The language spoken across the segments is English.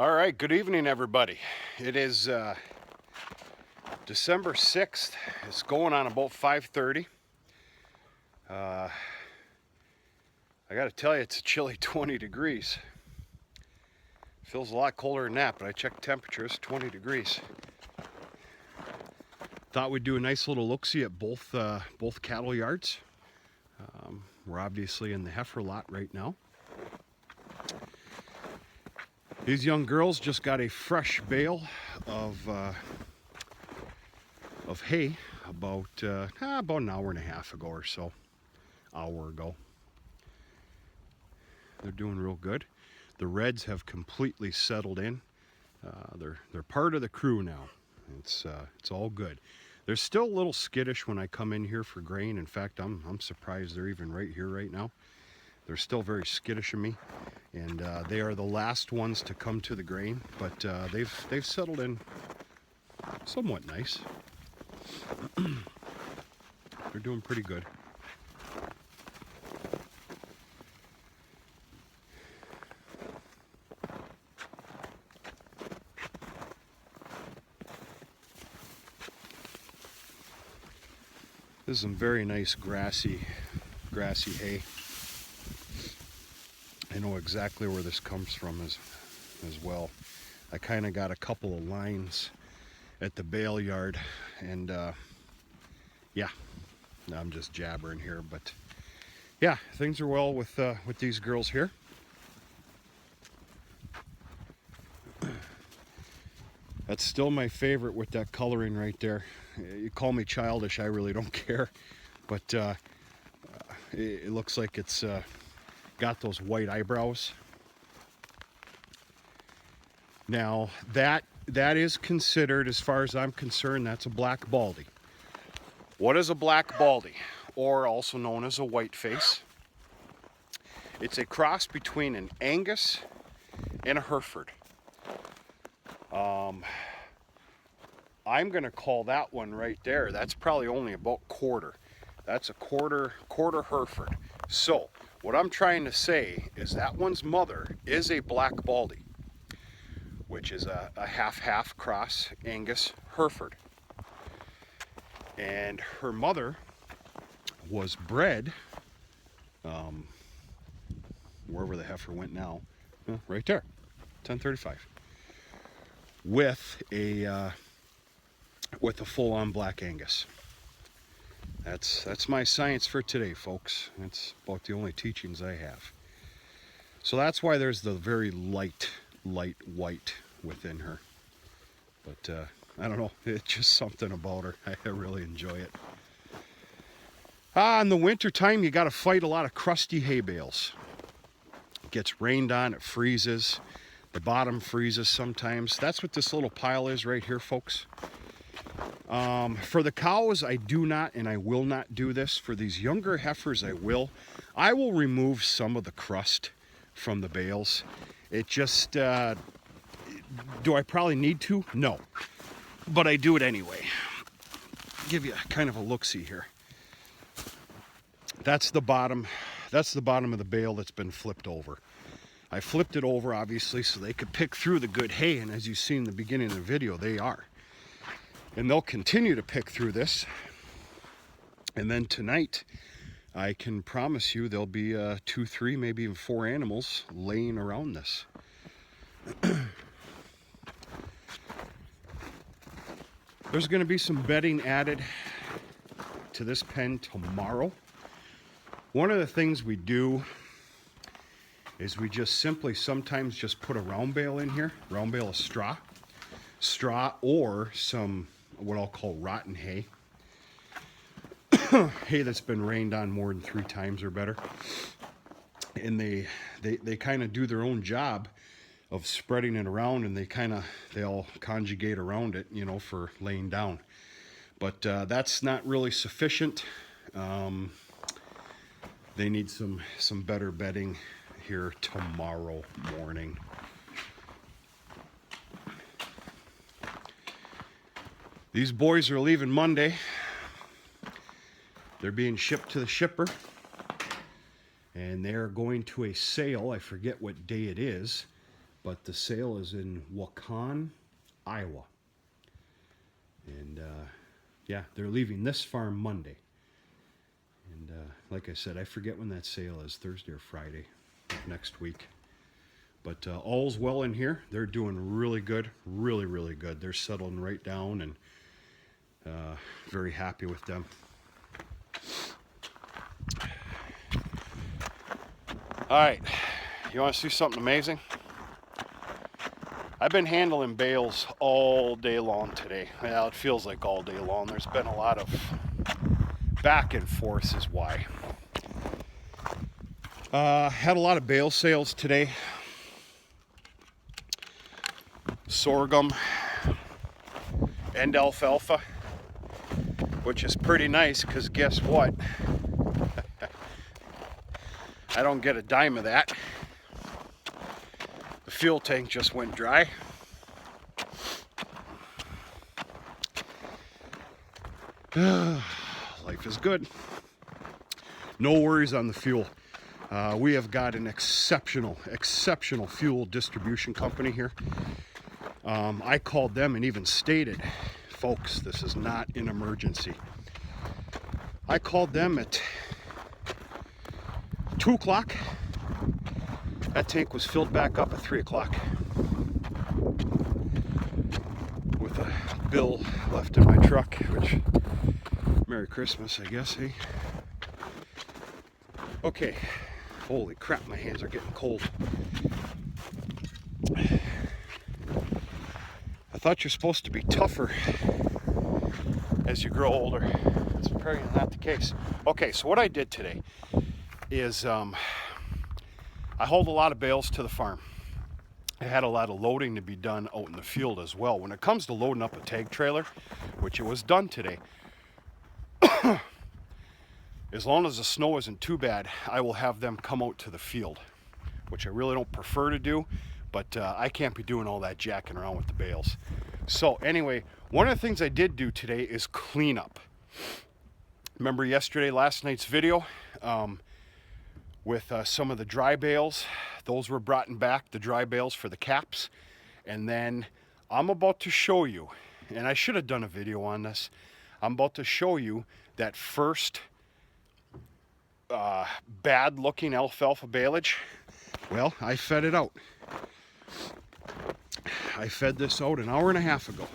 All right, good evening, everybody. It is December 6th. It's going on about 5:30. I got to tell you, it's a chilly 20 degrees. Feels a lot colder than that, but I checked temperatures, 20 degrees. Thought we'd do a nice little look-see at both cattle yards. We're obviously in the heifer lot right now. These young girls just got a fresh bale of hay about an hour and a half ago or so, hour ago. They're doing real good. The reds have completely settled in. They're part of the crew now. It's all good. They're still a little skittish when I come in here for grain. In fact, I'm surprised they're even right here right now. They're still very skittish of me, and they are the last ones to come to the grain. But they've settled in somewhat nice. They're doing pretty good. This is some very nice grassy hay. I know exactly where this comes from as well. I kind of got a couple of lines at the bale yard, and yeah, I'm just jabbering here, but yeah, things are well with these girls here. That's still my favorite with that coloring right there. You call me childish, I really don't care, but it looks like it's got those white eyebrows. Now that is considered, as far as I'm concerned, that's a black baldy. What is a black baldy, or also known as a white face? It's a cross between an Angus and a Hereford. I'm gonna call that one right there. That's probably only about quarter. That's a quarter Hereford. So what I'm trying to say is that one's mother is a black baldy, which is a half cross Angus Hereford. And her mother was bred, wherever the heifer went now, right there, 1035, with a full-on black Angus. That's my science for today, folks. That's about the only teachings I have. So that's why there's the very light white within her. But I don't know, it's just something about her. I really enjoy it. In the winter time, you got to fight a lot of crusty hay bales. It gets rained on, it freezes. The bottom freezes sometimes. That's what this little pile is right here, folks. For the cows, I do not and I will not do this. For these younger heifers, I will remove some of the crust from the bales. It just, do I probably need to? No, but I do it anyway. Give you kind of a look-see here. That's the bottom of the bale that's been flipped over. I flipped it over, obviously, so they could pick through the good hay, and as you see in the beginning of the video, they are. And they'll continue to pick through this. And then tonight, I can promise you there'll be 2, 3, maybe even 4 animals laying around this. There's going to be some bedding added to this pen tomorrow. One of the things we do is we just simply sometimes just put a round bale in here, round bale of straw, or some what I'll call rotten hay. Hay that's been rained on more than 3 times or better. And they kind of do their own job of spreading it around, and they all conjugate around it, you know, for laying down. But that's not really sufficient. They need some better bedding here tomorrow morning. These boys are leaving Monday. They're being shipped to the shipper, and they're going to a sale. I forget what day it is, but the sale is in Waukon, Iowa. And yeah, they're leaving this farm Monday. And like I said, I forget when that sale is, Thursday or Friday next week. But all's well in here. They're doing really good, really good. They're settling right down, and very happy with them. All right, you want to see something amazing? I've been handling bales all day long today. Well, it feels like all day long. There's been a lot of back and forth is why. Had a lot of bale sales today. Sorghum and alfalfa, which is pretty nice because guess what? I don't get a dime of that. The fuel tank just went dry. Life is good. No worries on the fuel. We have got an exceptional fuel distribution company here. I called them and even stated, folks, this is not an emergency. I called them at 2 o'clock. That tank was filled back up at 3 o'clock. With a bill left in my truck, which, Merry Christmas, I guess, eh? Okay, holy crap, my hands are getting cold. I thought you're supposed to be tougher as you grow older. That's apparently not the case. Okay, so what I did today is I hauled a lot of bales to the farm. I had a lot of loading to be done out in the field as well. When it comes to loading up a tag trailer, which it was done today, as long as the snow isn't too bad, I will have them come out to the field, which I really don't prefer to do, but I can't be doing all that jacking around with the bales. So anyway, one of the things I did do today is clean up. Remember last night's video with some of the dry bales? Those were brought back, the dry bales for the caps. And then I'm about to show you, and I should have done a video on this, I'm about to show you that first bad looking alfalfa baleage. Well, I fed it out. I fed this out an hour and a half ago.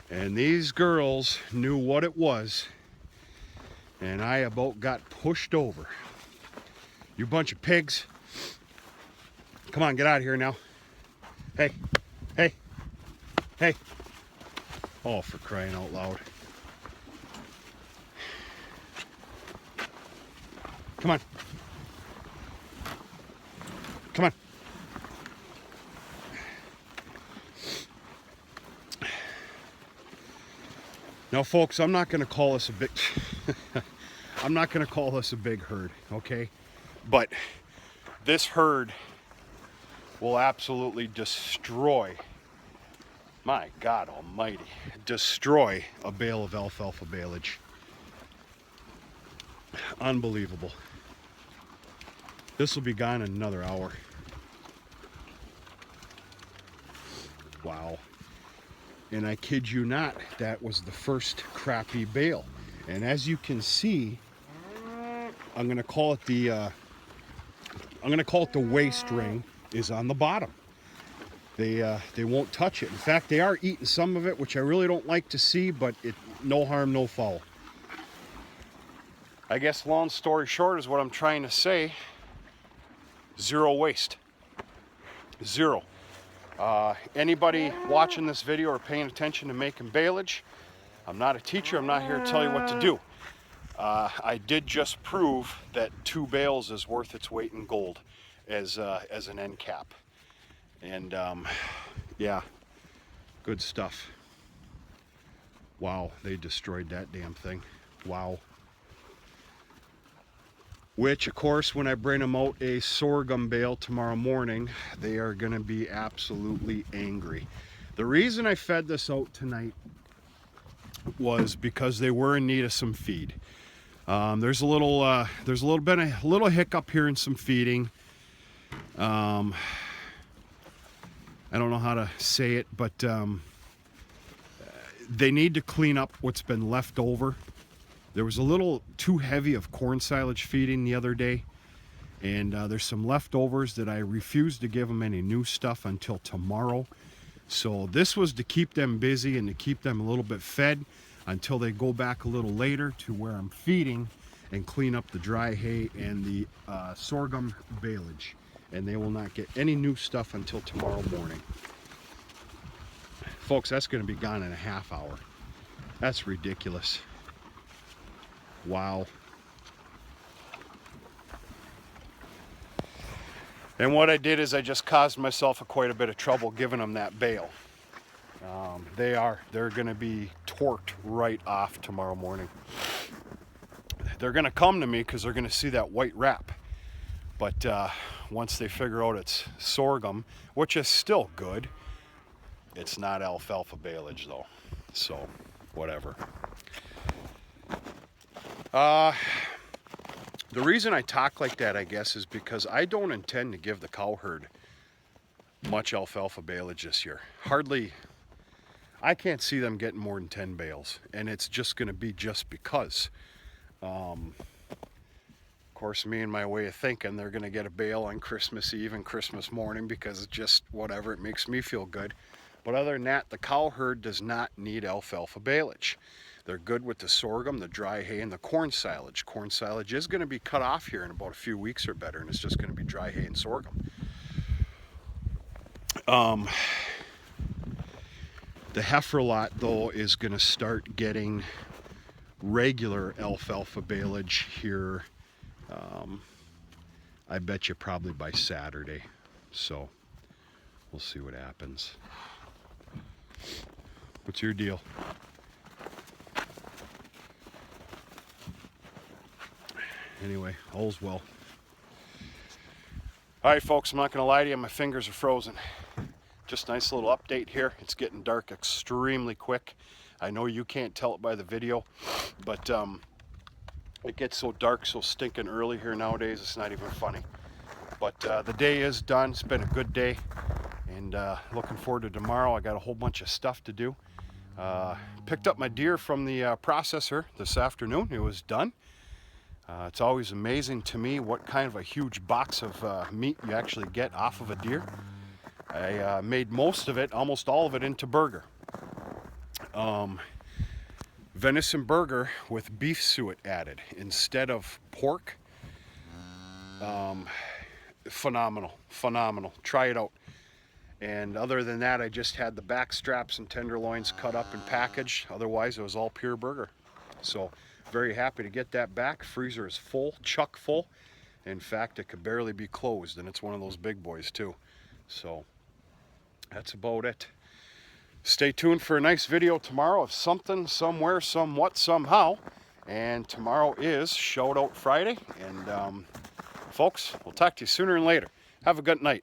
And these girls knew what it was, and I about got pushed over. You bunch of pigs. Come on, get out of here now. Hey, hey, hey. Oh, for crying out loud. Come on. Come on. Now, folks, I'm not going to call this a big I'm not going to call this a big herd, okay? But this herd will absolutely destroy, my God almighty, destroy a bale of alfalfa baleage. Unbelievable. This will be gone in another hour. Wow. And I kid you not, that was the first crappy bale. And as you can see, I'm gonna call it the waste ring is on the bottom. They won't touch it. In fact, they are eating some of it, which I really don't like to see, but no harm, no foul. I guess long story short is what I'm trying to say. Zero waste. Zero. Anybody watching this video or paying attention to making baleage, I'm not a teacher, I'm not here to tell you what to do. I did just prove that 2 bales is worth its weight in gold as an end cap. And yeah, good stuff. Wow, they destroyed that damn thing. Wow. Which, of course, when I bring them out a sorghum bale tomorrow morning, they are going to be absolutely angry. The reason I fed this out tonight was because they were in need of some feed. There's a little hiccup here in some feeding. I don't know how to say it, but they need to clean up what's been left over. There was a little too heavy of corn silage feeding the other day, and there's some leftovers that I refuse to give them any new stuff until tomorrow. So this was to keep them busy and to keep them a little bit fed until they go back a little later to where I'm feeding and clean up the dry hay and the sorghum baleage. And they will not get any new stuff until tomorrow morning. Folks, that's going to be gone in a half hour. That's ridiculous. Wow. And what I did is I just caused myself quite a bit of trouble giving them that bale. They're going to be torqued right off tomorrow morning. They're going to come to me because they're going to see that white wrap. But once they figure out it's sorghum, which is still good, it's not alfalfa baleage though. So, whatever. The reason I talk like that, I guess, is because I don't intend to give the cow herd much alfalfa baleage this year. Hardly. I can't see them getting more than 10 bales, and it's just going to be just because. Of course, me and my way of thinking, they're going to get a bale on Christmas Eve and Christmas morning because it's just whatever, it makes me feel good. But other than that, the cow herd does not need alfalfa baleage. They're good with the sorghum, the dry hay, and the corn silage. Corn silage is going to be cut off here in about a few weeks or better, and it's just going to be dry hay and sorghum. The heifer lot, though, is going to start getting regular alfalfa baleage here, I bet you probably by Saturday. So we'll see what happens. What's your deal? Anyway, all's well. All right, folks, I'm not going to lie to you, my fingers are frozen. Just a nice little update here. It's getting dark extremely quick. I know you can't tell it by the video, but it gets so dark so stinking early here nowadays, it's not even funny. But the day is done. It's been a good day, and looking forward to tomorrow. I got a whole bunch of stuff to do. Picked up my deer from the processor this afternoon. It was done. It's always amazing to me what kind of a huge box of meat you actually get off of a deer. I made most of it, almost all of it, into burger. Venison burger with beef suet added instead of pork. Phenomenal. Try it out. And other than that, I just had the back straps and tenderloins cut up and packaged. Otherwise, it was all pure burger. So, very happy to get that back. Freezer is full, chock full. In fact, it could barely be closed, and it's one of those big boys too. So, that's about it. Stay tuned for a nice video tomorrow of something, somewhere, somewhat, somehow. And tomorrow is Shout Out Friday. And folks, we'll talk to you sooner and later. Have a good night.